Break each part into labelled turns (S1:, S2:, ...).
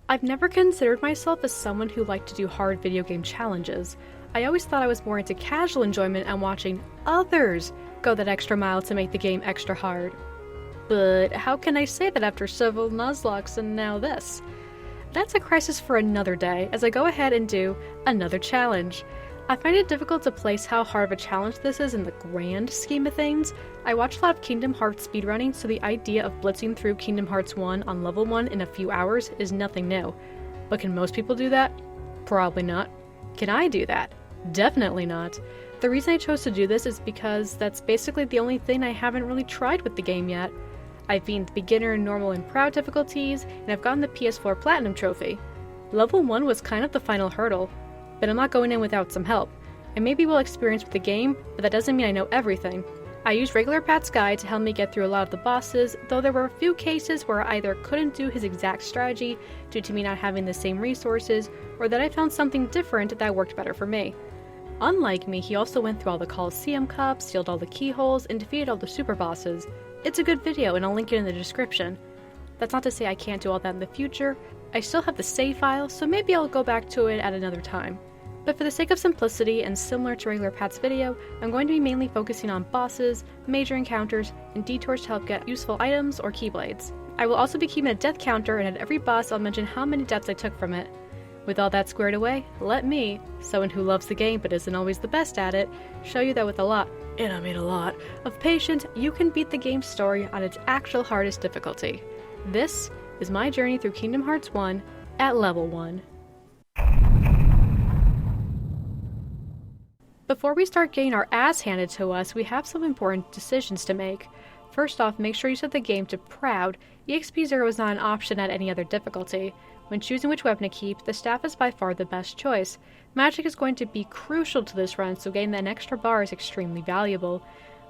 S1: I've never considered myself as someone who liked to do hard video game challenges. I always thought I was more into casual enjoyment and watching others go that extra mile to make the game extra hard. But how can I say that after several Nuzlockes and now this? That's a crisis for another day, as I go ahead and do another challenge. I find it difficult to place how hard of a challenge this is in the grand scheme of things. I watch a lot of Kingdom Hearts speedrunning, so the idea of blitzing through Kingdom Hearts 1 on level 1 in a few hours is nothing new. But can most people do that? Probably not. Can I do that? Definitely not. The reason I chose to do this is because that's basically the only thing I haven't really tried with the game yet. I've beaten the beginner, normal, and proud difficulties, and I've gotten the PS4 Platinum trophy. Level 1 was kind of the final hurdle, but I'm not going in without some help. I may be well experienced with the game, but that doesn't mean I know everything. I used regular Pat's guide to help me get through a lot of the bosses, though there were a few cases where I either couldn't do his exact strategy due to me not having the same resources, or that I found something different that worked better for me. Unlike me, he also went through all the Coliseum Cups, sealed all the keyholes, and defeated all the super bosses. It's a good video, and I'll link it in the description. That's not to say I can't do all that in the future. I still have the save file, so maybe I'll go back to it at another time. But for the sake of simplicity, and similar to regular Pat's video, I'm going to be mainly focusing on bosses, major encounters, and detours to help get useful items or keyblades. I will also be keeping a death counter, and at every boss I'll mention how many deaths I took from it. With all that squared away, let me, someone who loves the game but isn't always the best at it, show you that with a lot, and I mean a lot, of patience, you can beat the game's story on its actual hardest difficulty. This is my journey through Kingdom Hearts 1 at level 1. Before we start getting our ass handed to us, we have some important decisions to make. First off, make sure you set the game to Proud. EXP 0 is not an option at any other difficulty. When choosing which weapon to keep, the staff is by far the best choice. Magic is going to be crucial to this run, so getting that extra bar is extremely valuable.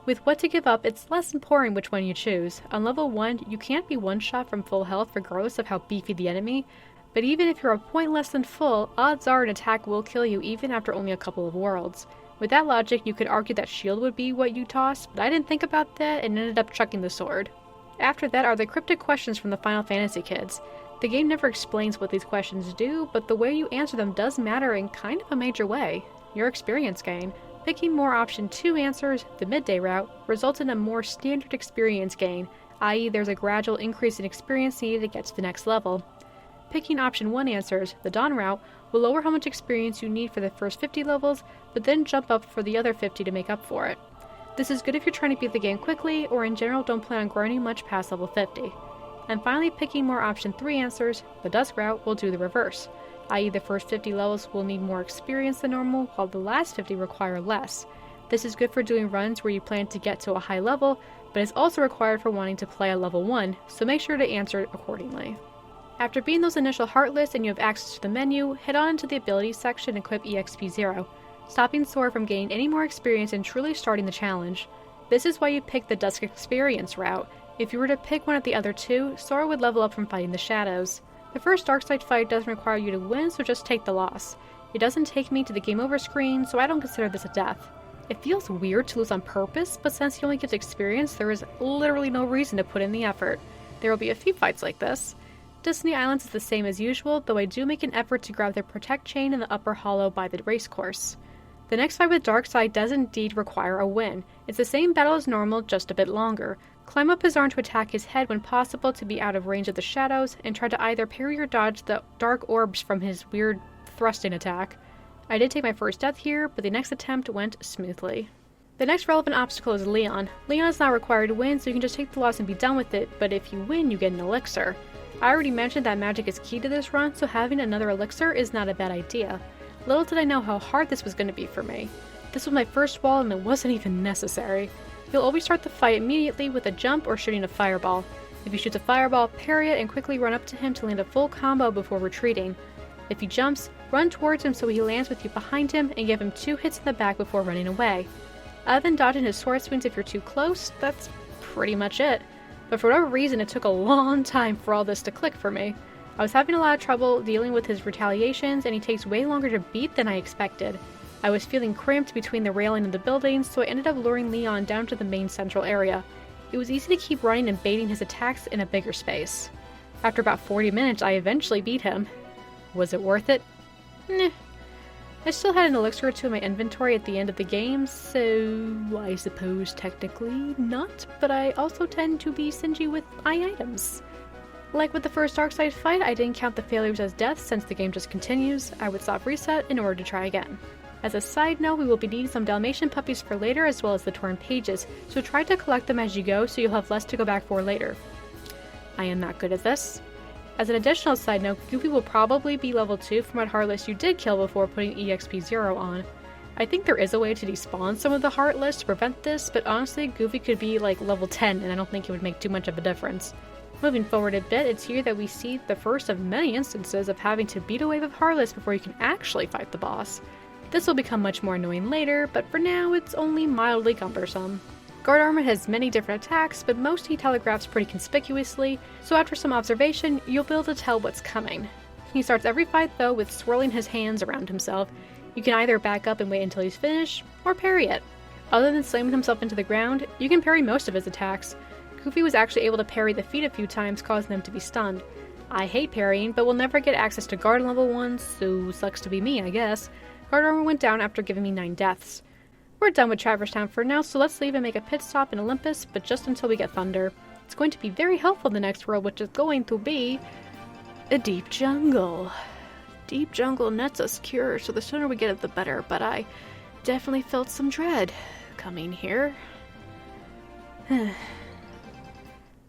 S1: With what to give up, it's less important which one you choose. On level 1, you can't be one-shot from full health regardless of how beefy the enemy, but even if you're a point less than full, odds are an attack will kill you even after only a couple of worlds. With that logic, you could argue that shield would be what you toss, but I didn't think about that and ended up chucking the sword. After that are the cryptic questions from the Final Fantasy kids. The game never explains what these questions do, but the way you answer them does matter in kind of a major way. Your experience gain. Picking more option 2 answers, the midday route, results in a more standard experience gain, i.e. there's a gradual increase in experience needed to get to the next level. Picking option 1 answers, the dawn route, will lower how much experience you need for the first 50 levels, but then jump up for the other 50 to make up for it. This is good if you're trying to beat the game quickly, or in general don't plan on grinding much past level 50. And finally, picking more option 3 answers, the dusk route, will do the reverse, i.e. the first 50 levels will need more experience than normal, while the last 50 require less. This is good for doing runs where you plan to get to a high level, but is also required for wanting to play at level 1, so make sure to answer it accordingly. After beating those initial heartless and you have access to the menu, head on into the abilities section and equip EXP 0, stopping Sora from gaining any more experience and truly starting the challenge. This is why you pick the Dusk Experience route. If you were to pick one of the other two, Sora would level up from fighting the shadows. The first Darkside fight doesn't require you to win, so just take the loss. It doesn't take me to the game over screen, so I don't consider this a death. It feels weird to lose on purpose, but since he only gives experience, there is literally no reason to put in the effort. There will be a few fights like this. Destiny Islands is the same as usual, though I do make an effort to grab their Protect Chain in the upper hollow by the racecourse. The next fight with Darkseid does indeed require a win. It's the same battle as normal, just a bit longer. Climb up his arm to attack his head when possible to be out of range of the shadows, and try to either parry or dodge the dark orbs from his weird thrusting attack. I did take my first death here, but the next attempt went smoothly. The next relevant obstacle is Leon. Leon is not required to win, so you can just take the loss and be done with it, but if you win, you get an elixir. I already mentioned that magic is key to this run, so having another elixir is not a bad idea. Little did I know how hard this was going to be for me. This was my first wall and it wasn't even necessary. You'll always start the fight immediately with a jump or shooting a fireball. If he shoots a fireball, parry it and quickly run up to him to land a full combo before retreating. If he jumps, run towards him so he lands with you behind him and give him 2 hits in the back before running away. Other than dodging his sword swings if you're too close, that's pretty much it. But for whatever reason, it took a long time for all this to click for me. I was having a lot of trouble dealing with his retaliations, and he takes way longer to beat than I expected. I was feeling cramped between the railing and the buildings, so I ended up luring Leon down to the main central area. It was easy to keep running and baiting his attacks in a bigger space. After about 40 minutes, I eventually beat him. Was it worth it? Nah. I still had an elixir or two in my inventory at the end of the game, so I suppose technically not, but I also tend to be stingy with my items. Like with the first Darkside fight, I didn't count the failures as deaths since the game just continues. I would soft reset in order to try again. As a side note, we will be needing some Dalmatian puppies for later as well as the torn pages, so try to collect them as you go so you'll have less to go back for later. I am not good at this. As an additional side note, Goofy will probably be level 2 from what Heartless you did kill before putting EXP 0 on. I think there is a way to despawn some of the Heartless to prevent this, but honestly, Goofy could be like level 10 and I don't think it would make too much of a difference. Moving forward a bit, it's here that we see the first of many instances of having to beat a wave of Heartless before you can actually fight the boss. This will become much more annoying later, but for now it's only mildly cumbersome. Guard Armor has many different attacks, but most he telegraphs pretty conspicuously, so after some observation, you'll be able to tell what's coming. He starts every fight though with swirling his hands around himself. You can either back up and wait until he's finished, or parry it. Other than slamming himself into the ground, you can parry most of his attacks. Goofy was actually able to parry the feet a few times, causing them to be stunned. I hate parrying, but will never get access to Guard level 1, so sucks to be me, I guess. Guard Armor went down after giving me 9 deaths. We're done with Traverse Town for now, so let's leave and make a pit stop in Olympus, but just until we get Thunder. It's going to be very helpful in the next world, which is going to be a deep jungle. Deep jungle nets us cure, so the sooner we get it the better, but I definitely felt some dread coming here.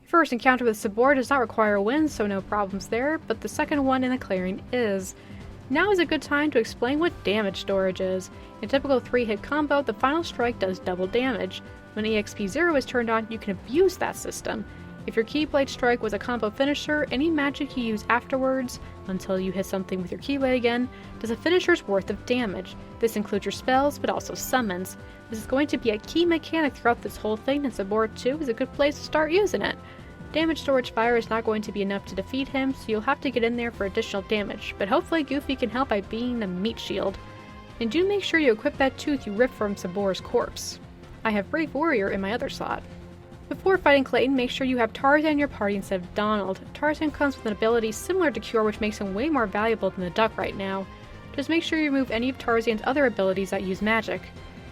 S1: First encounter with Sabor does not require a win, so no problems there, but the second one in the clearing is. Now is a good time to explain what damage storage is. In a typical 3-hit combo, the final strike does double damage. When EXP 0 is turned on, you can abuse that system. If your Keyblade strike was a combo finisher, any magic you use afterwards, until you hit something with your Keyblade again, does a finisher's worth of damage. This includes your spells, but also summons. This is going to be a key mechanic throughout this whole thing, and Sabor 2 is a good place to start using it. Damage storage fire is not going to be enough to defeat him, so you'll have to get in there for additional damage, but hopefully Goofy can help by being a meat shield. And do make sure you equip that tooth you ripped from Sabor's corpse. I have Brave Warrior in my other slot. Before fighting Clayton, make sure you have Tarzan in your party instead of Donald. Tarzan comes with an ability similar to Cure, which makes him way more valuable than the duck right now. Just make sure you remove any of Tarzan's other abilities that use magic.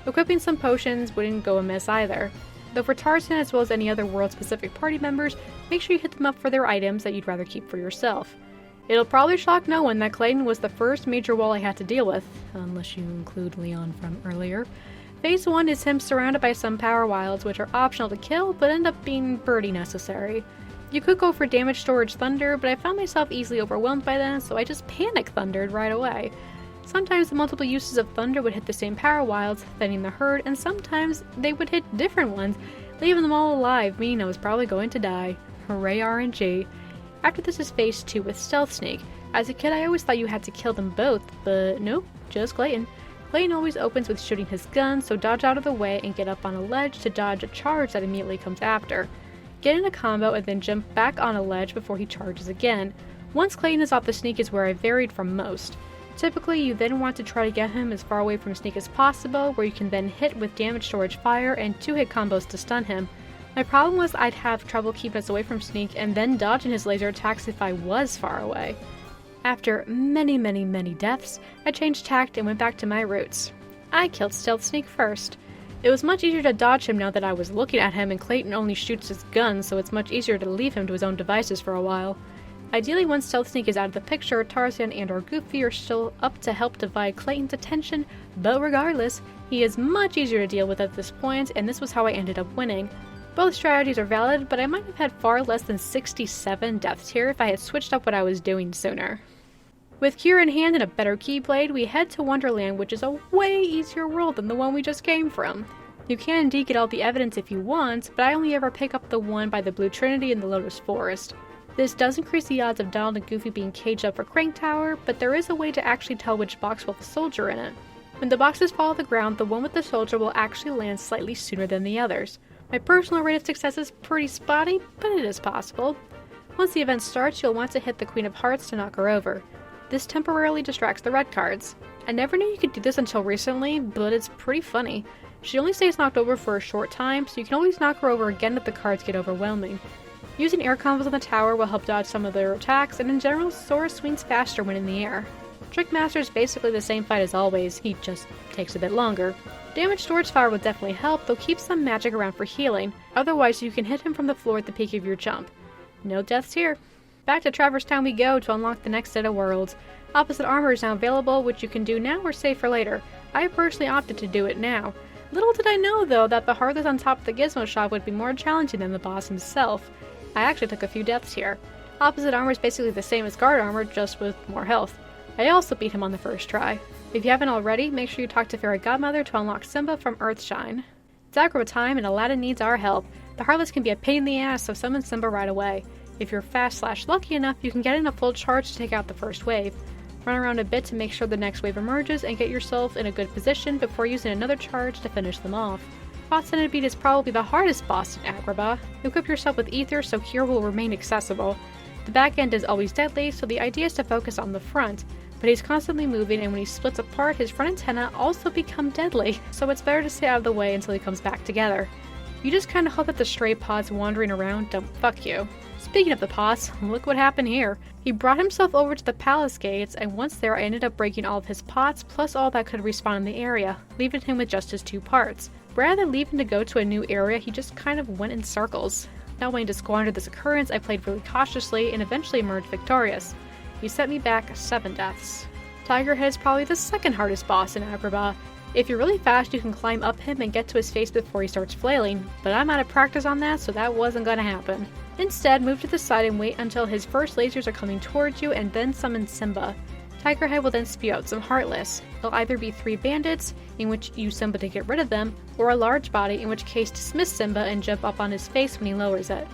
S1: Equipping some potions wouldn't go amiss either. Though for Tarzan as well as any other world-specific party members, make sure you hit them up for their items that you'd rather keep for yourself. It'll probably shock no one that Clayton was the first major wall I had to deal with, unless you include Leon from earlier. Phase 1 is him surrounded by some power wilds, which are optional to kill, but end up being pretty necessary. You could go for damage storage thunder, but I found myself easily overwhelmed by them, so I just panic thundered right away. Sometimes the multiple uses of thunder would hit the same power wilds, thinning the herd, and sometimes they would hit different ones, leaving them all alive, meaning I was probably going to die. Hooray RNG. After this is phase 2 with Stealth Sneak. As a kid I always thought you had to kill them both, but nope, just Clayton. Clayton always opens with shooting his gun, so dodge out of the way and get up on a ledge to dodge a charge that immediately comes after. Get in a combo and then jump back on a ledge before he charges again. Once Clayton is off the Sneak is where I varied from most. Typically, you then want to try to get him as far away from Sneak as possible, where you can then hit with damage storage fire and 2-hit combos to stun him. My problem was I'd have trouble keeping us away from Sneak and then dodging his laser attacks if I was far away. After many deaths, I changed tact and went back to my roots. I killed Stealth Sneak first. It was much easier to dodge him now that I was looking at him, and Clayton only shoots his gun, so it's much easier to leave him to his own devices for a while. Ideally, once Stealth Sneak is out of the picture, Tarzan and or Goofy are still up to help divide Clayton's attention, but regardless, he is much easier to deal with at this point, and this was how I ended up winning. Both strategies are valid, but I might have had far less than 67 deaths here if I had switched up what I was doing sooner. With Cure in hand and a better Keyblade, we head to Wonderland, which is a way easier world than the one we just came from. You can indeed get all the evidence if you want, but I only ever pick up the one by the Blue Trinity in the Lotus Forest. This does increase the odds of Donald and Goofy being caged up for Crank Tower, but there is a way to actually tell which box will have a soldier in it. When the boxes fall to the ground, the one with the soldier will actually land slightly sooner than the others. My personal rate of success is pretty spotty, but it is possible. Once the event starts, you'll want to hit the Queen of Hearts to knock her over. This temporarily distracts the red cards. I never knew you could do this until recently, but it's pretty funny. She only stays knocked over for a short time, so you can always knock her over again if the cards get overwhelming. Using air combos on the tower will help dodge some of their attacks, and in general, Sora swings faster when in the air. Trickmaster is basically the same fight as always, he just takes a bit longer. Damage storage fire will definitely help, though keep some magic around for healing, otherwise you can hit him from the floor at the peak of your jump. No deaths here. Back to Traverse Town we go to unlock the next set of worlds. Opposite armor is now available, which you can do now or save for later. I personally opted to do it now. Little did I know, though, that the Heartless on top of the Gizmo shop would be more challenging than the boss himself. I actually took a few deaths here. Opposite armor is basically the same as guard armor, just with more health. I also beat him on the first try. If you haven't already, make sure you talk to Fairy Godmother to unlock Simba from Earthshine. It's Agrabah time and Aladdin needs our help. The Heartless can be a pain in the ass, so summon Simba right away. If you're fast/lucky enough, you can get in a full charge to take out the first wave. Run around a bit to make sure the next wave emerges and get yourself in a good position before using another charge to finish them off. Boss Centipede is probably the hardest boss in Agrabah. Equip yourself with Ether so Cure will remain accessible. The back end is always deadly, so the idea is to focus on the front, but he's constantly moving, and when he splits apart, his front antenna also become deadly, so it's better to stay out of the way until he comes back together. You just kinda hope that the stray pods wandering around don't fuck you. Speaking of the pods, look what happened here. He brought himself over to the palace gates, and once there I ended up breaking all of his pots plus all that could respawn in the area, leaving him with just his 2 parts. Rather than leaving to go to a new area, he just kind of went in circles. Not wanting to squander this occurrence, I played really cautiously and eventually emerged victorious. He sent me back 7 deaths. Tigerhead is probably the second hardest boss in Agrabah. If you're really fast, you can climb up him and get to his face before he starts flailing, but I'm out of practice on that, so that wasn't gonna happen. Instead, move to the side and wait until his first lasers are coming towards you and then summon Simba. Tigerhead will then spew out some Heartless. It'll either be 3 bandits, in which you use Simba to get rid of them, or a large body, in which case dismiss Simba and jump up on his face when he lowers it.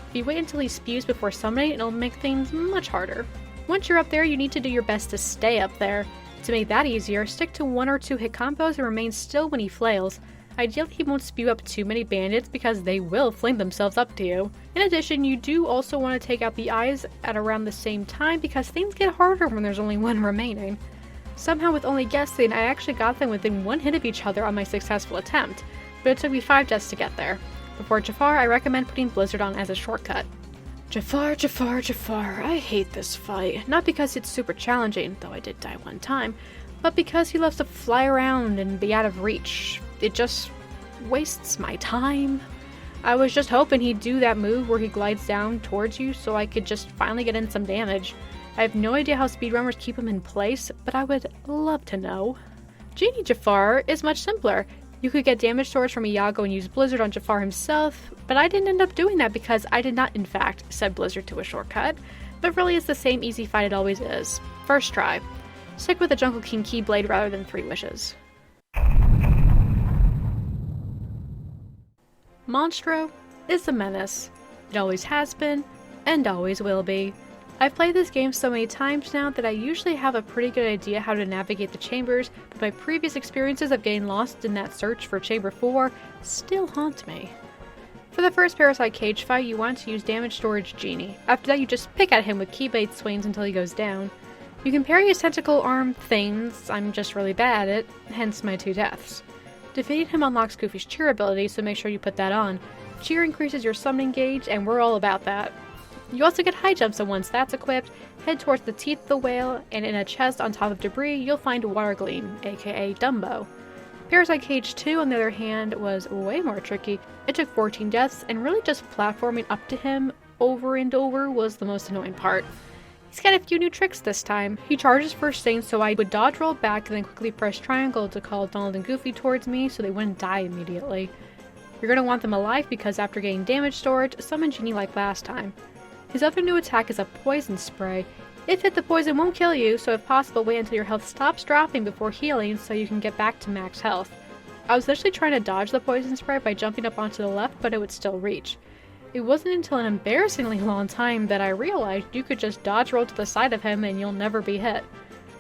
S1: If you wait until he spews before summoning, it'll make things much harder. Once you're up there, you need to do your best to stay up there. To make that easier, stick to 1 or 2 hit combos and remain still when he flails. Ideally, he won't spew up too many bandits because they will flame themselves up to you. In addition, you do also want to take out the eyes at around the same time because things get harder when there's only 1 remaining. Somehow, with only guessing, I actually got them within 1 hit of each other on my successful attempt, but it took me 5 deaths to get there. Before Jafar, I recommend putting Blizzard on as a shortcut. Jafar, I hate this fight. Not because it's super challenging, though I did die 1 time, but because he loves to fly around and be out of reach. It just wastes my time. I was just hoping he'd do that move where he glides down towards you so I could just finally get in some damage. I have no idea how speedrunners keep him in place, but I would love to know. Genie Jafar is much simpler. You could get damage storage from Iago and use Blizzard on Jafar himself, but I didn't end up doing that because I did not in fact set Blizzard to a shortcut, but really it's the same easy fight it always is. First try. Stick with the Jungle King Keyblade rather than 3 wishes. Monstro is a menace. It always has been, and always will be. I've played this game so many times now that I usually have a pretty good idea how to navigate the chambers, but my previous experiences of getting lost in that search for Chamber 4 still haunt me. For the first Parasite Cage fight, you want to use Damage Storage Genie. After that, you just pick at him with Keyblade swings until he goes down. You can parry his tentacle arm things, I'm just really bad at it, hence my 2 deaths. Defeating him unlocks Goofy's Cheer ability, so make sure you put that on. Cheer increases your summoning gauge, and we're all about that. You also get high jumps, and once that's equipped, head towards the Teeth of the Whale, and in a chest on top of debris, you'll find Water Gleam, aka Dumbo. Parasite Cage 2, on the other hand, was way more tricky. It took 14 deaths, and really just platforming up to him over and over was the most annoying part. He's got a few new tricks this time. He charges first thing, so I would dodge roll back and then quickly press triangle to call Donald and Goofy towards me so they wouldn't die immediately. You're going to want them alive because after getting damage storage, summon Genie like last time. His other new attack is a poison spray. If hit, the poison won't kill you, so if possible wait until your health stops dropping before healing so you can get back to max health. I was literally trying to dodge the poison spray by jumping up onto the left, but it would still reach. It wasn't until an embarrassingly long time that I realized you could just dodge roll to the side of him and you'll never be hit.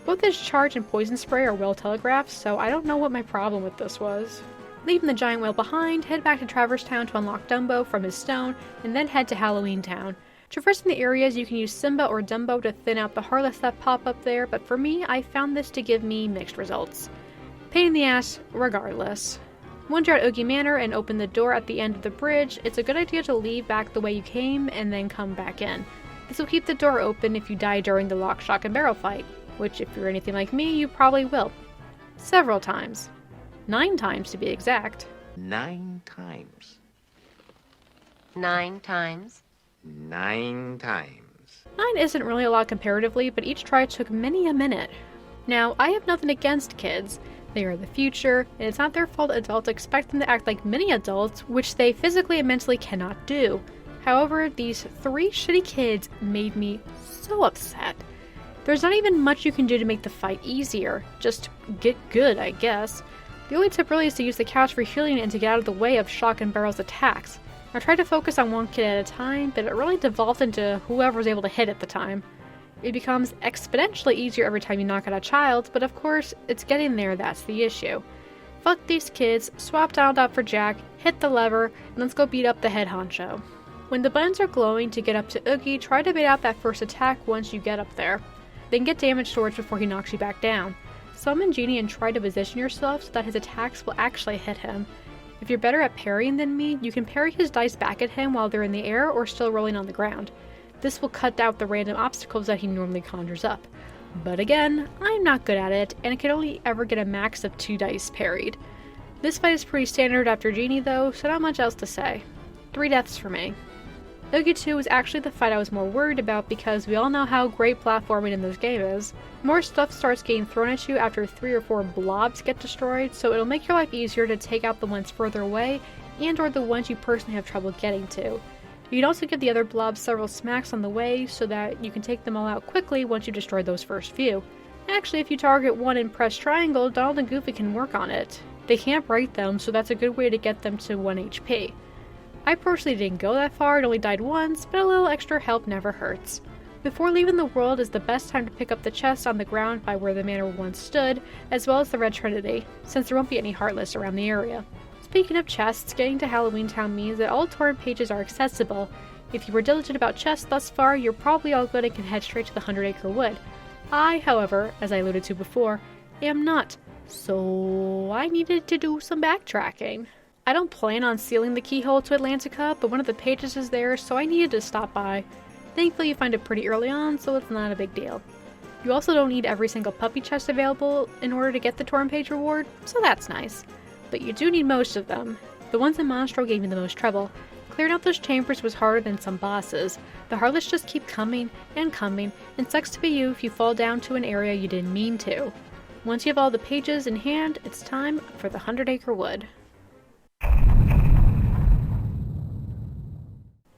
S1: Both his charge and poison spray are well telegraphed, so I don't know what my problem with this was. Leaving the giant whale behind, head back to Traverse Town to unlock Dumbo from his stone, and then head to Halloween Town. Traversing the areas, you can use Simba or Dumbo to thin out the Heartless that pop up there, but for me, I found this to give me mixed results. Pain in the ass, regardless. Once you're at Oogie Manor and open the door at the end of the bridge, it's a good idea to leave back the way you came and then come back in. This will keep the door open if you die during the lock, shock, and barrel fight, which if you're anything like me, you probably will. Several times. 9 times to be exact.
S2: 9 times.
S3: 9 times.
S2: 9 times.
S1: 9 isn't really a lot comparatively, but each try took many a minute. Now, I have nothing against kids. They are the future, and it's not their fault adults expect them to act like mini adults, which they physically and mentally cannot do. However, these 3 shitty kids made me so upset. There's not even much you can do to make the fight easier. Just get good, I guess. The only tip really is to use the couch for healing and to get out of the way of Shock and Barrel's attacks. I tried to focus on one kid at a time, but it really devolved into whoever was able to hit at the time. It becomes exponentially easier every time you knock out a child, but of course, it's getting there that's the issue. Fuck these kids, swap Donald out for Jack, hit the lever, and let's go beat up the head honcho. When the buttons are glowing to get up to Oogie, try to bait out that first attack once you get up there. Then get damage storage before he knocks you back down. Summon Genie and try to position yourself so that his attacks will actually hit him. If you're better at parrying than me, you can parry his dice back at him while they're in the air or still rolling on the ground. This will cut out the random obstacles that he normally conjures up. But again, I'm not good at it, and I can only ever get a max of 2 dice parried. This fight is pretty standard after Genie though, so not much else to say. 3 deaths for me. Oogie 2 was actually the fight I was more worried about because we all know how great platforming in this game is. More stuff starts getting thrown at you after 3 or 4 blobs get destroyed, so it'll make your life easier to take out the ones further away and or the ones you personally have trouble getting to. You can also give the other blobs several smacks on the way so that you can take them all out quickly once you destroy those first few. Actually, if you target one and press triangle, Donald and Goofy can work on it. They can't break them, so that's a good way to get them to 1 HP. I personally didn't go that far and only died once, but a little extra help never hurts. Before leaving the world is the best time to pick up the chest on the ground by where the manor once stood, as well as the Red Trinity, since there won't be any Heartless around the area. Speaking of chests, getting to Halloween Town means that all torrent pages are accessible. If you were diligent about chests thus far, you're probably all good and can head straight to the 100-acre wood. I, however, as I alluded to before, am not, so I needed to do some backtracking. I don't plan on sealing the keyhole to Atlantica, but one of the pages is there, so I needed to stop by. Thankfully you find it pretty early on, so it's not a big deal. You also don't need every single puppy chest available in order to get the torrent page reward, so that's nice. But you do need most of them. The ones in Monstro gave me the most trouble. Clearing out those chambers was harder than some bosses. The Heartless just keep coming, and sucks to be you if you fall down to an area you didn't mean to. Once you have all the pages in hand, it's time for the 100-acre wood.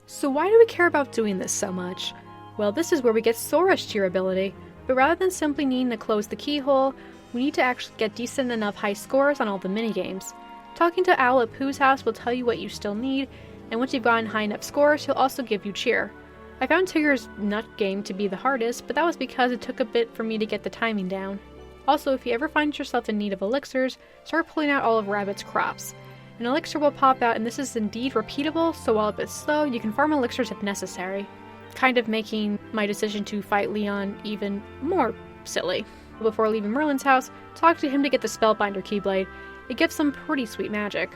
S1: So why do we care about doing this so much? Well, this is where we get Sora's cheer ability, but rather than simply needing to close the keyhole, we need to actually get decent enough high scores on all the minigames. Talking to Owl at Pooh's house will tell you what you still need, and once you've gotten high enough scores, he'll also give you cheer. I found Tigger's Nut game to be the hardest, but that was because it took a bit for me to get the timing down. Also, if you ever find yourself in need of elixirs, start pulling out all of Rabbit's crops. An elixir will pop out, and this is indeed repeatable, so while a bit slow, you can farm elixirs if necessary. Kind of making my decision to fight Leon even more silly. Before leaving Merlin's house, talk to him to get the Spellbinder Keyblade. It gives some pretty sweet magic.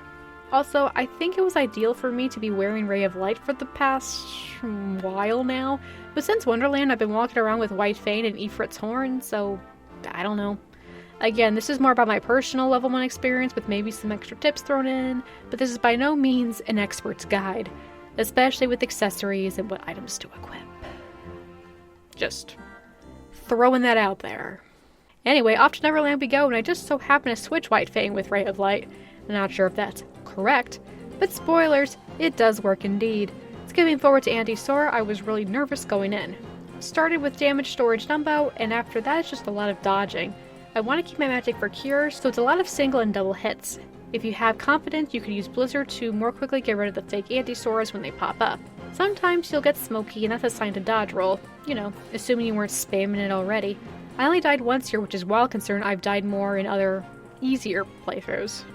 S1: Also, I think it was ideal for me to be wearing Ray of Light for the past while now, but since Wonderland I've been walking around with White Fang and Ifrit's Horn, so I don't know. Again, this is more about my personal level 1 experience with maybe some extra tips thrown in, but this is by no means an expert's guide, especially with accessories and what items to equip. Just throwing that out there. Anyway, off to Neverland we go, and I just so happen to switch White Fang with Ray of Light. I'm not sure if that's correct, but spoilers, it does work indeed. Skipping forward to Auntie Sora, I was really nervous going in. Started with Damage Storage Dumbo, and after that it's just a lot of dodging. I want to keep my magic for cures, so it's a lot of single and double hits. If you have confidence, you could use Blizzard to more quickly get rid of the fake Anti-Soras when they pop up. Sometimes you'll get Smoky, and that's a sign to dodge roll. You know, assuming you weren't spamming it already. I only died once here, which is wild considering I've died more in other, easier playthroughs.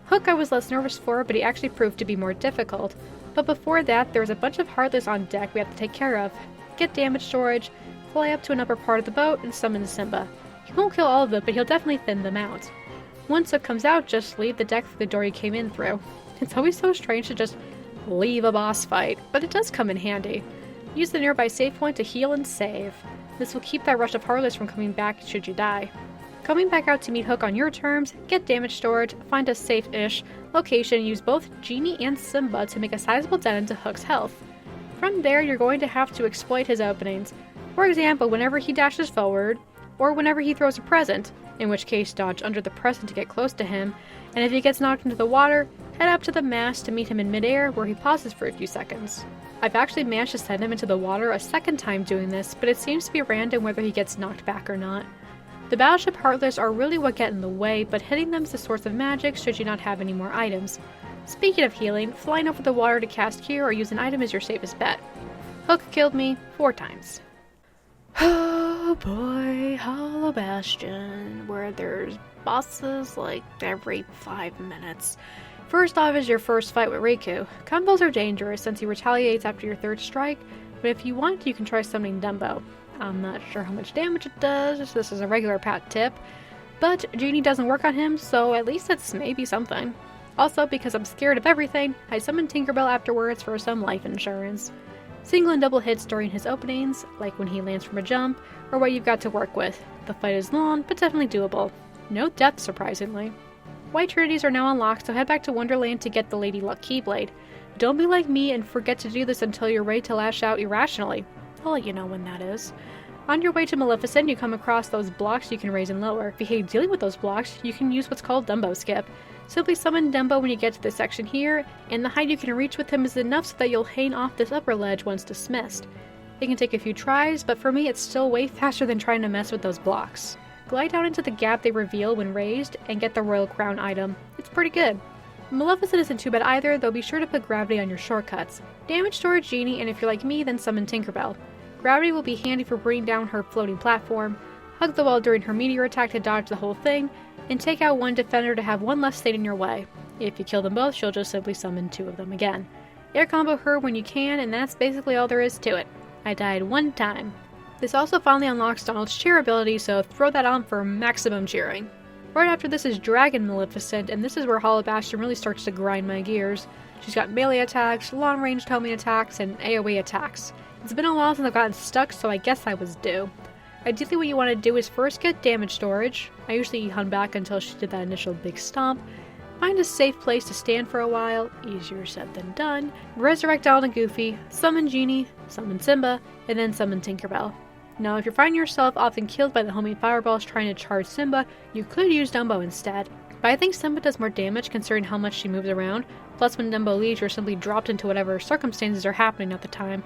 S1: Hook I was less nervous for, but he actually proved to be more difficult. But before that, there was a bunch of Heartless on deck we have to take care of. Get damage storage, fly up to an upper part of the boat, and summon Simba. He won't kill all of them, but he'll definitely thin them out. Once Hook comes out, just leave the deck through the door you came in through. It's always so strange to just leave a boss fight, but it does come in handy. Use the nearby save point to heal and save. This will keep that rush of Heartless from coming back should you die. Coming back out to meet Hook on your terms, get damage storage, find a safe-ish location, and use both Genie and Simba to make a sizable dent into Hook's health. From there, you're going to have to exploit his openings. For example, whenever he dashes forward, or whenever he throws a present, in which case dodge under the present to get close to him, and if he gets knocked into the water, head up to the mast to meet him in midair where he pauses for a few seconds. I've actually managed to send him into the water a second time doing this, but it seems to be random whether he gets knocked back or not. The Battleship Heartless are really what get in the way, but hitting them is a source of magic should you not have any more items. Speaking of healing, flying over the water to cast Cure or use an item is your safest bet. Hook killed me 4 times. Oh boy, Hollow Bastion, where there's bosses like every 5 minutes. First off is your first fight with Riku. Combos are dangerous since he retaliates after your 3rd strike, but if you want, you can try summoning Dumbo. I'm not sure how much damage it does, this is a regular pat tip, but Genie doesn't work on him, so at least it's maybe something. Also, because I'm scared of everything, I summon Tinkerbell afterwards for some life insurance. Single and double hits during his openings, like when he lands from a jump, or what you've got to work with. The fight is long, but definitely doable. No death, surprisingly. White Trinities are now unlocked, so head back to Wonderland to get the Lady Luck Keyblade. Don't be like me and forget to do this until you're ready to lash out irrationally. I'll let you know when that is. On your way to Maleficent, you come across those blocks you can raise and lower. If you hate dealing with those blocks, you can use what's called Dumbo Skip. Simply summon Dumbo when you get to this section here, and the height you can reach with him is enough so that you'll hang off this upper ledge once dismissed. It can take a few tries, but for me it's still way faster than trying to mess with those blocks. Glide down into the gap they reveal when raised, and get the Royal Crown item. It's pretty good. Maleficent isn't too bad either, though be sure to put Gravity on your shortcuts. Damage storage Genie, and if you're like me, then summon Tinkerbell. Gravity will be handy for bringing down her floating platform, hug the wall during her meteor attack to dodge the whole thing, and take out one defender to have one less staying in your way. If you kill them both, she'll just simply summon 2 of them again. Air combo her when you can, and that's basically all there is to it. I died 1 time. This also finally unlocks Donald's cheer ability, so throw that on for maximum cheering. Right after this is Dragon Maleficent, and this is where Hollow Bastion really starts to grind my gears. She's got melee attacks, long-range homing attacks, and AoE attacks. It's been a while since I've gotten stuck, so I guess I was due. Ideally what you want to do is first get damage storage. I usually hung back until she did that initial big stomp. Find a safe place to stand for a while, easier said than done. Resurrect Donald and Goofy, summon Genie, summon Simba, and then summon Tinkerbell. Now if you're finding yourself often killed by the homing fireballs trying to charge Simba, you could use Dumbo instead. But I think Simba does more damage considering how much she moves around, plus when Dumbo leaves you're simply dropped into whatever circumstances are happening at the time.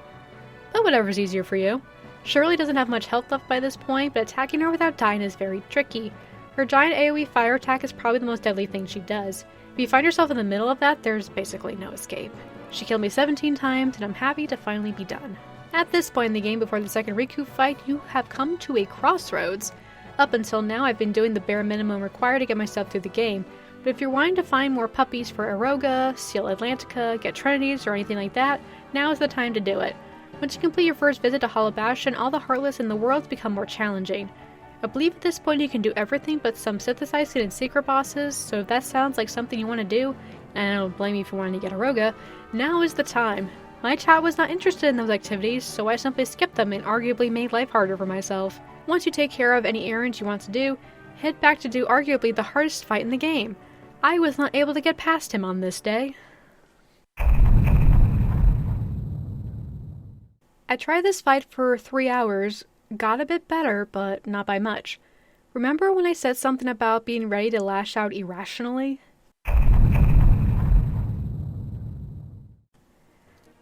S1: But whatever's easier for you. Shirley doesn't have much health left by this point, but attacking her without dying is very tricky. Her giant AoE fire attack is probably the most deadly thing she does. If you find yourself in the middle of that, there's basically no escape. She killed me 17 times, and I'm happy to finally be done. At this point in the game, before the second Riku fight, you have come to a crossroads. Up until now, I've been doing the bare minimum required to get myself through the game, but if you're wanting to find more puppies for Aroga, seal Atlantica, get Trinities, or anything like that, now is the time to do it. Once you complete your first visit to Hollow Bastion, all the Heartless in the world become more challenging. I believe at this point you can do everything but some synthesizing and secret bosses, so if that sounds like something you want to do, and I don't blame you for wanting to get Aroga, now is the time. My chat was not interested in those activities, so I simply skipped them and arguably made life harder for myself. Once you take care of any errands you want to do, head back to do arguably the hardest fight in the game. I was not able to get past him on this day. I tried this fight for 3 hours, got a bit better, but not by much. Remember when I said something about being ready to lash out irrationally?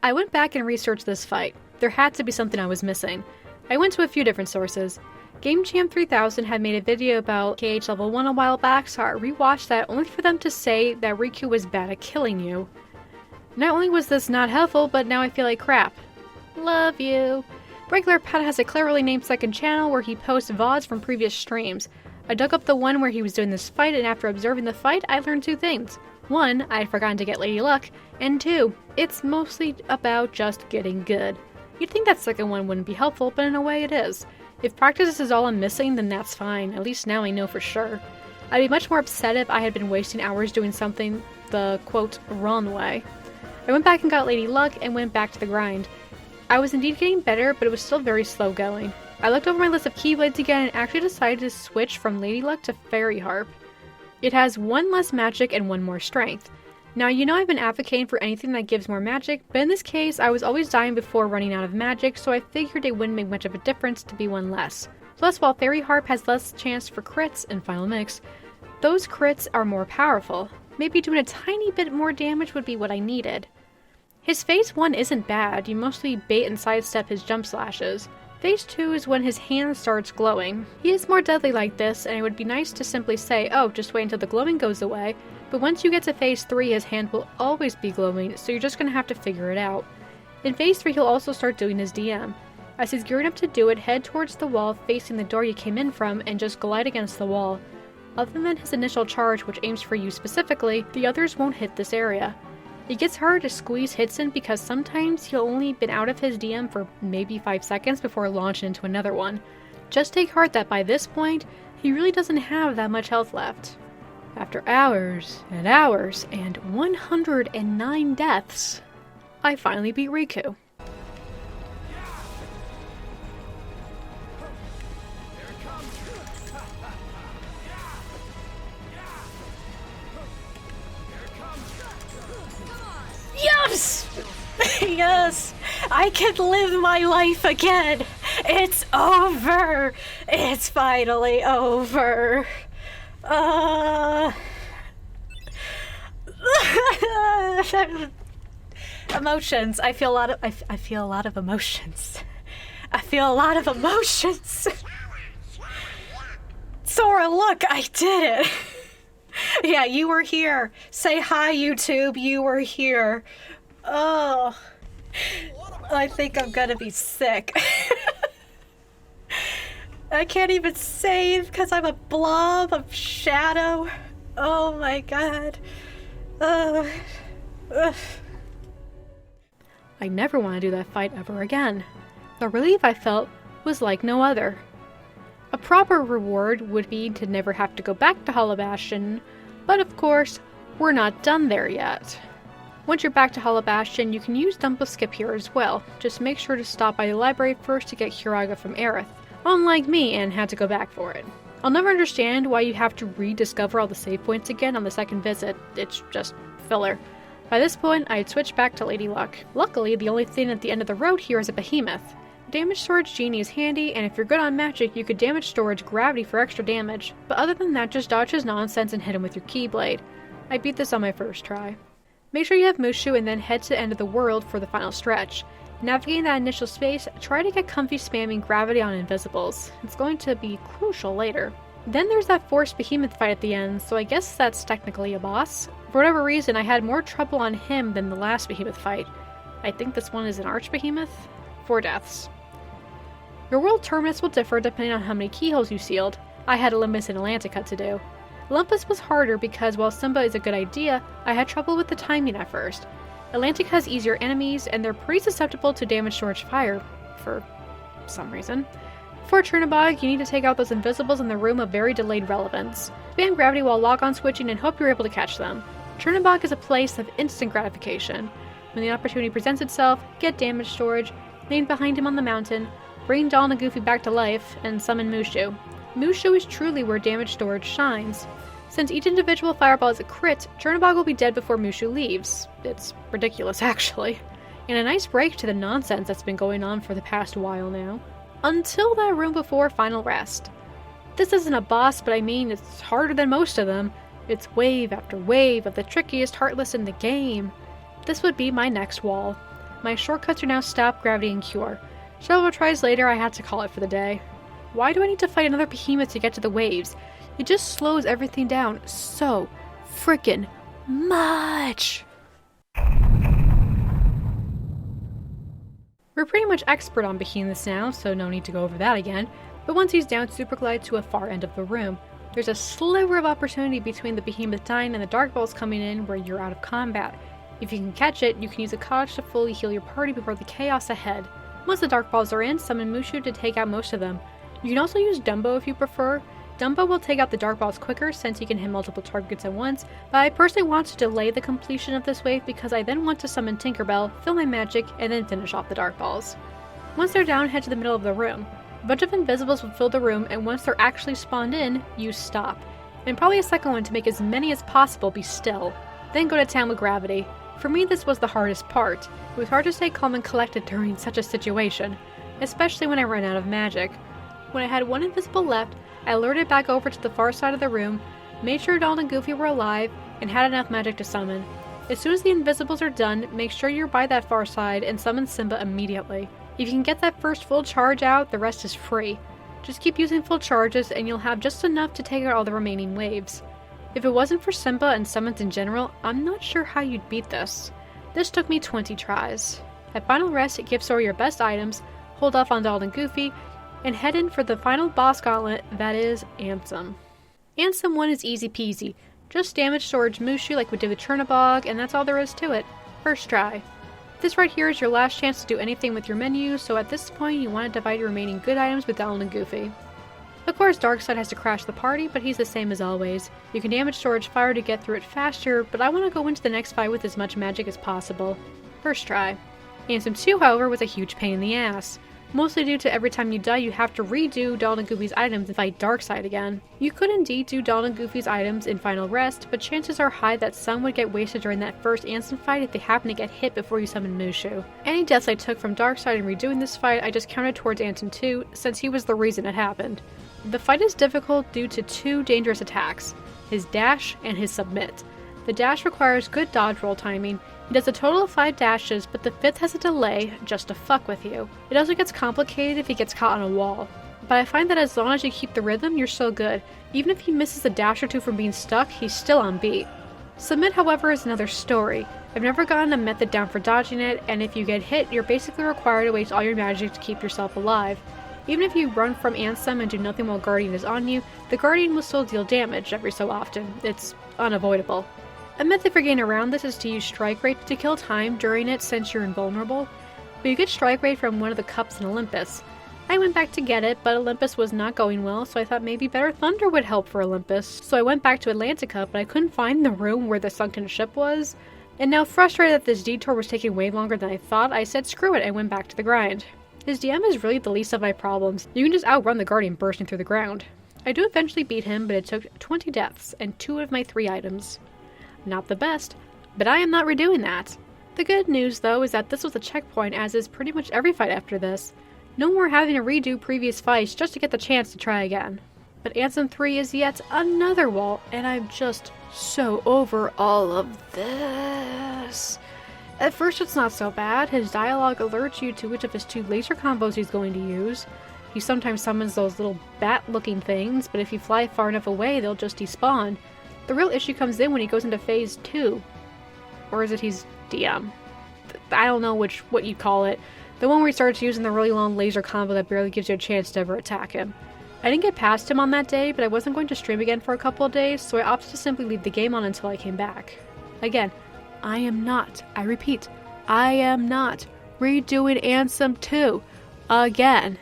S1: I went back and researched this fight. There had to be something I was missing. I went to a few different sources. GameChamp 3000 had made a video about KH Level 1 a while back, so I rewatched that only for them to say that Riku was bad at killing you. Not only was this not helpful, but now I feel like crap. Love you. Regular Pat has a cleverly named second channel where he posts VODs from previous streams. I dug up the one where he was doing this fight, and after observing the fight, I learned 2 things. 1, I had forgotten to get Lady Luck, and 2, it's mostly about just getting good. You'd think that second one wouldn't be helpful, but in a way it is. If practice is all I'm missing, then that's fine, at least now I know for sure. I'd be much more upset if I had been wasting hours doing something the, quote, wrong way. I went back and got Lady Luck and went back to the grind. I was indeed getting better, but it was still very slow going. I looked over my list of Keyblades again and actually decided to switch from Lady Luck to Fairy Harp. It has 1 less magic and 1 more strength. Now, you know I've been advocating for anything that gives more magic, but in this case, I was always dying before running out of magic, so I figured it wouldn't make much of a difference to be 1 less. Plus, while Fairy Harp has less chance for crits in Final Mix, those crits are more powerful. Maybe doing a tiny bit more damage would be what I needed. His Phase 1 isn't bad, you mostly bait and sidestep his jump slashes. Phase 2 is when his hand starts glowing. He is more deadly like this, and it would be nice to simply say, oh, just wait until the glowing goes away, but once you get to Phase 3, his hand will always be glowing, so you're just gonna have to figure it out. In Phase 3, he'll also start doing his DM. As he's gearing up to do it, head towards the wall facing the door you came in from, and just glide against the wall. Other than his initial charge, which aims for you specifically, the others won't hit this area. It gets hard to squeeze hits in because sometimes he'll only been out of his DM for maybe 5 seconds before launching into another one. Just take heart that by this point, he really doesn't have that much health left. After hours and hours and 109 deaths, I finally beat Riku.
S3: Yes! Yes! I can live my life again! It's over! It's finally over! Emotions. I feel a lot of emotions. I feel a lot of emotions. Sora, look, I did it! Yeah, you were here. Say hi, YouTube. You were here. Oh, I think I'm gonna be sick. I can't even save because I'm a blob of shadow. Oh my god. I
S1: never want to do that fight ever again. The relief I felt was like no other. A proper reward would be to never have to go back to Hollow Bastion, but of course, we're not done there yet. Once you're back to Hollow Bastion, you can use Dumbo Skip here as well. Just make sure to stop by the library first to get Curaga from Aerith, unlike me and had to go back for it. I'll never understand why you have to rediscover all the save points again on the second visit, it's just filler. By this point, I had switched back to Lady Luck. Luckily, the only thing at the end of the road here is a behemoth. Damage Storage Genie is handy, and if you're good on magic, you could damage storage Gravity for extra damage, but other than that, just dodge his nonsense and hit him with your Keyblade. I beat this on my first try. Make sure you have Mushu and then head to the end of the world for the final stretch. Navigating that initial space, try to get comfy spamming Gravity on Invisibles. It's going to be crucial later. Then there's that forced behemoth fight at the end, so I guess that's technically a boss. For whatever reason, I had more trouble on him than the last behemoth fight. I think this one is an archbehemoth? 4 deaths. Your world terminus will differ depending on how many keyholes you sealed. I had Olympus and Atlantica to do. Olympus was harder because while Simba is a good idea, I had trouble with the timing at first. Atlantica has easier enemies, and they're pretty susceptible to damage storage fire, for some reason. For Chernobog, you need to take out those invisibles in the room of very delayed relevance. Spam Gravity while lock-on switching and hope you're able to catch them. Chernobog is a place of instant gratification. When the opportunity presents itself, get damage storage, land behind him on the mountain, bring Dawn and Goofy back to life, and summon Mushu. Mushu is truly where damage storage shines. Since each individual fireball is a crit, Chernobog will be dead before Mushu leaves. It's ridiculous, actually. And a nice break to the nonsense that's been going on for the past while now. Until that room before Final Rest. This isn't a boss, but I mean, it's harder than most of them. It's wave after wave of the trickiest Heartless in the game. This would be my next wall. My shortcuts are now Stop, Gravity, and Cure. Several tries later, I had to call it for the day. Why do I need to fight another behemoth to get to the waves? It just slows everything down so frickin' much! We're pretty much expert on behemoths now, so no need to go over that again, but once he's down, super glide to a far end of the room. There's a sliver of opportunity between the behemoth dying and the dark balls coming in where you're out of combat. If you can catch it, you can use a Koch to fully heal your party before the chaos ahead. Once the dark balls are in, summon Mushu to take out most of them. You can also use Dumbo if you prefer. Dumbo will take out the dark balls quicker since he can hit multiple targets at once, but I personally want to delay the completion of this wave because I then want to summon Tinkerbell, fill my magic, and then finish off the dark balls. Once they're down, head to the middle of the room. A bunch of invisibles will fill the room, and once they're actually spawned in, you stop. And probably a second one to make as many as possible be still. Then go to town with gravity. For me, this was the hardest part. It was hard to stay calm and collected during such a situation, especially when I ran out of magic. When I had one invisible left, I alerted back over to the far side of the room, made sure Donald and Goofy were alive, and had enough magic to summon. As soon as the invisibles are done, make sure you're by that far side and summon Simba immediately. If you can get that first full charge out, the rest is free. Just keep using full charges and you'll have just enough to take out all the remaining waves. If it wasn't for Simba and summons in general, I'm not sure how you'd beat this. This took me 20 tries. At final rest, give Sora your best items, hold off on Donald and Goofy, and head in for the final boss gauntlet, that is Ansem. Ansem 1 is easy peasy. Just damage Storage Mushu like we did with Chernabog, and that's all there is to it. First try. This right here is your last chance to do anything with your menu, so at this point you want to divide your remaining good items with Donald and Goofy. Of course, Darkseid has to crash the party, but he's the same as always. You can damage Storage Fire to get through it faster, but I want to go into the next fight with as much magic as possible. First try. Ansem 2, however, was a huge pain in the ass. Mostly due to every time you die, you have to redo Donald and Goofy's items and fight Darkseid again. You could indeed do Donald and Goofy's items in Final Rest, but chances are high that some would get wasted during that first Ansem fight if they happen to get hit before you summon Mushu. Any deaths I took from Darkseid in redoing this fight, I just counted towards Ansem 2, since he was the reason it happened. The fight is difficult due to two dangerous attacks, his dash and his submit. The dash requires good dodge roll timing. He does a total of 5 dashes, but the 5th has a delay just to fuck with you. It also gets complicated if he gets caught on a wall. But I find that as long as you keep the rhythm, you're still good. Even if he misses a dash or two from being stuck, he's still on beat. Submit, however, is another story. I've never gotten a method down for dodging it, and if you get hit, you're basically required to waste all your magic to keep yourself alive. Even if you run from Ansem and do nothing while Guardian is on you, the Guardian will still deal damage every so often. It's unavoidable. A method for getting around this is to use Strike Rate to kill time during it since you're invulnerable, but you get Strike Rate from one of the cups in Olympus. I went back to get it, but Olympus was not going well, so I thought maybe Better Thunder would help for Olympus, so I went back to Atlantica, but I couldn't find the room where the sunken ship was, and now frustrated that this detour was taking way longer than I thought, I said screw it and went back to the grind. His DM is really the least of my problems. You can just outrun the Guardian bursting through the ground. I do eventually beat him, but it took 20 deaths and 2 of my 3 items. Not the best, but I am not redoing that. The good news, though, is that this was a checkpoint, as is pretty much every fight after this. No more having to redo previous fights just to get the chance to try again. But Ansem 3 is yet another wall, and I'm just so over all of this. At first it's not so bad. His dialogue alerts you to which of his 2 laser combos he's going to use. He sometimes summons those little bat-looking things, but if you fly far enough away, they'll just despawn. The real issue comes in when he goes into Phase 2. Or is it he's DM? I don't know what you call it. The one where he starts using the really long laser combo that barely gives you a chance to ever attack him. I didn't get past him on that day, but I wasn't going to stream again for a couple of days, so I opted to simply leave the game on until I came back. Again, I am not redoing Ansem 2 again.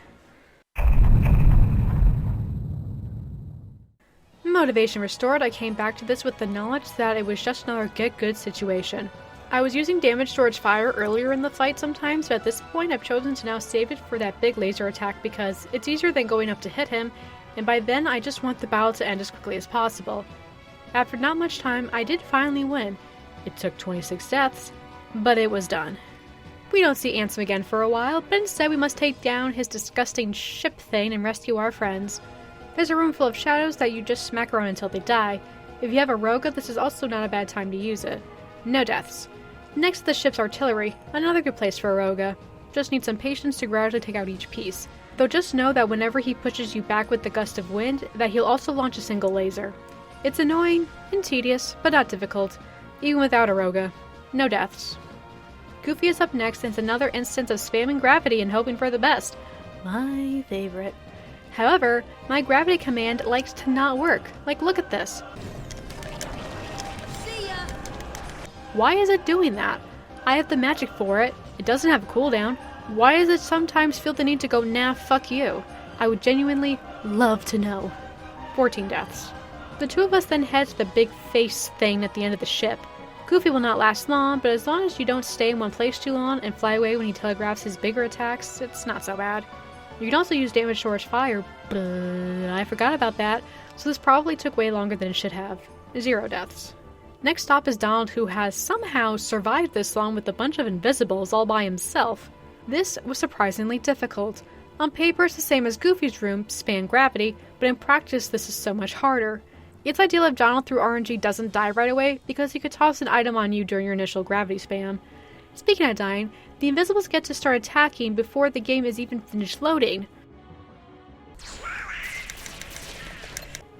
S1: Motivation restored, I came back to this with the knowledge that it was just another get good situation. I was using Damage Storage Fire earlier in the fight sometimes, but at this point I've chosen to now save it for that big laser attack because it's easier than going up to hit him, and by then I just want the battle to end as quickly as possible. After not much time, I did finally win. It took 26 deaths, but it was done. We don't see Ansem again for a while, but instead we must take down his disgusting ship thing and rescue our friends. There's a room full of shadows that you just smack around until they die. If you have a Roga, this is also not a bad time to use it. No deaths. Next to the ship's artillery, another good place for a Roga. Just need some patience to gradually take out each piece. Though just know that whenever he pushes you back with the gust of wind, that he'll also launch a single laser. It's annoying and tedious, but not difficult, even without a Roga. No deaths. Goofy is up next, and it's another instance of spamming gravity and hoping for the best. My favorite. However, my gravity command likes to not work. Like, look at this.
S4: See ya.
S1: Why is it doing that? I have the magic for it. It doesn't have a cooldown. Why does it sometimes feel the need to go, nah, fuck you? I would genuinely love to know. 14 deaths. The two of us then head to the big face thing at the end of the ship. Goofy will not last long, but as long as you don't stay in one place too long and fly away when he telegraphs his bigger attacks, it's not so bad. You can also use damage storage fire, but I forgot about that, so this probably took way longer than it should have. 0 deaths. Next stop is Donald, who has somehow survived this long with a bunch of invisibles all by himself. This was surprisingly difficult. On paper it's the same as Goofy's room, span gravity, but in practice this is so much harder. It's ideal if Donald through RNG doesn't die right away, because he could toss an item on you during your initial gravity span. Speaking of dying, the invisibles get to start attacking before the game is even finished loading.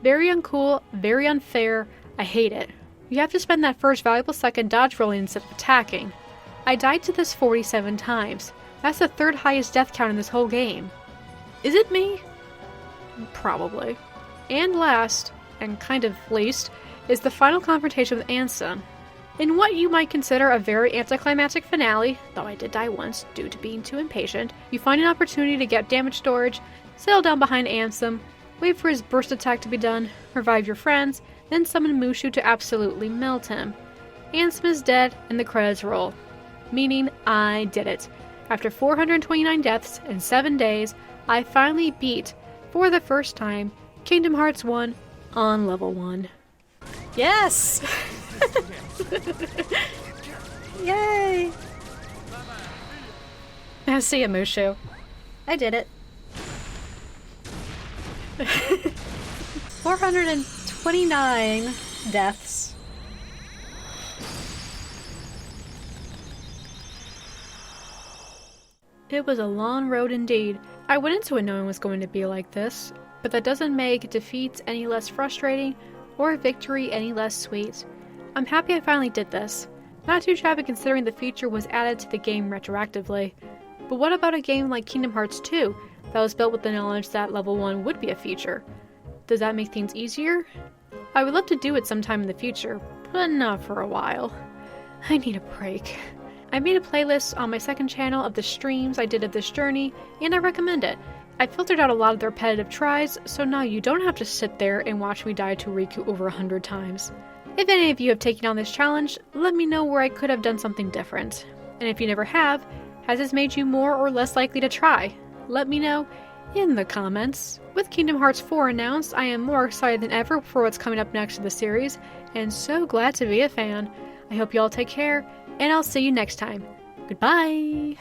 S1: Very uncool, very unfair, I hate it. You have to spend that first valuable second dodge rolling instead of attacking. I died to this 47 times. That's the 3rd highest death count in this whole game. Is it me? Probably. And last, and kind of least, is the final confrontation with Ansem. In what you might consider a very anticlimactic finale, though I did die once due to being too impatient, you find an opportunity to get damage storage, settle down behind Ansem, wait for his burst attack to be done, revive your friends, then summon Mushu to absolutely melt him. Ansem is dead and the credits roll. Meaning I did it. After 429 deaths in 7 days, I finally beat, for the first time, Kingdom Hearts 1 on level 1.
S3: Yes! Yay!
S1: See ya, Mushu.
S3: I did it. 429 deaths.
S1: It was a long road indeed. I went into it knowing it was going to be like this, but that doesn't make defeats any less frustrating or victory any less sweet. I'm happy I finally did this. Not too shabby considering the feature was added to the game retroactively. But what about a game like Kingdom Hearts 2 that was built with the knowledge that level 1 would be a feature? Does that make things easier? I would love to do it sometime in the future, but not for a while. I need a break. I made a playlist on my second channel of the streams I did of this journey, and I recommend it. I filtered out a lot of the repetitive tries, so now you don't have to sit there and watch me die to Riku over 100 times. If any of you have taken on this challenge, let me know where I could have done something different. And if you never have, has this made you more or less likely to try? Let me know in the comments. With Kingdom Hearts 4 announced, I am more excited than ever for what's coming up next in the series, and so glad to be a fan. I hope you all take care, and I'll see you next time. Goodbye!